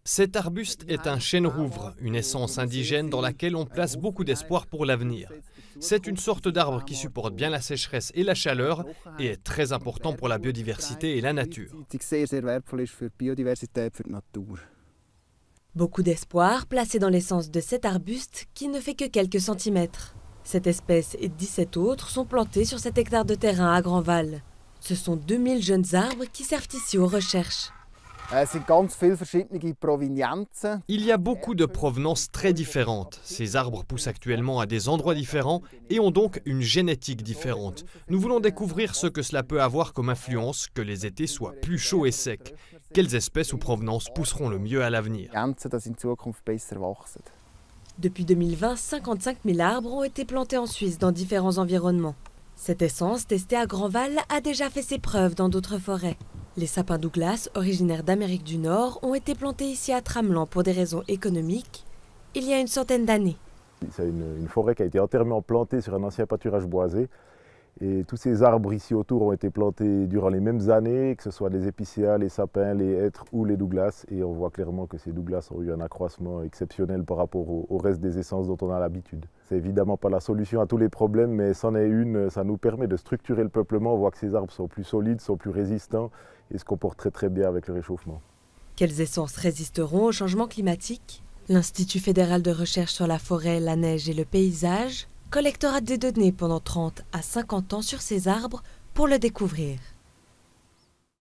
Cet arbuste est un chêne-rouvre, une essence indigène dans laquelle on place beaucoup d'espoir pour l'avenir. C'est une sorte d'arbre qui supporte bien la sécheresse et la chaleur et est très important pour la biodiversité et la nature. Beaucoup d'espoir placé dans l'essence de cet arbuste qui ne fait que quelques centimètres. Cette espèce et 17 autres sont plantés sur cet hectare de terrain à Grandval. Ce sont 2000 jeunes arbres qui servent ici aux recherches. Il y a beaucoup de provenances très différentes. Ces arbres poussent actuellement à des endroits différents et ont donc une génétique différente. Nous voulons découvrir ce que cela peut avoir comme influence, que les étés soient plus chauds et secs. Quelles espèces ou provenances pousseront le mieux à l'avenir? Depuis 2020, 55 000 arbres ont été plantés en Suisse dans différents environnements. Cette essence, testée à Grandval, a déjà fait ses preuves dans d'autres forêts. Les sapins Douglas, originaires d'Amérique du Nord, ont été plantés ici à Tramelan pour des raisons économiques, il y a une centaine d'années. C'est une forêt qui a été entièrement plantée sur un ancien pâturage boisé. Et tous ces arbres ici autour ont été plantés durant les mêmes années, que ce soit les épicéas, les sapins, les hêtres ou les Douglas. Et on voit clairement que ces Douglas ont eu un accroissement exceptionnel par rapport au reste des essences dont on a l'habitude. C'est évidemment pas la solution à tous les problèmes, mais c'en est une. Ça nous permet de structurer le peuplement. On voit que ces arbres sont plus solides, sont plus résistants et se comportent très très bien avec le réchauffement. Quelles essences résisteront au changement climatique? L'Institut fédéral de recherche sur la forêt, la neige et le paysage collectera des données pendant 30 à 50 ans sur ces arbres pour le découvrir.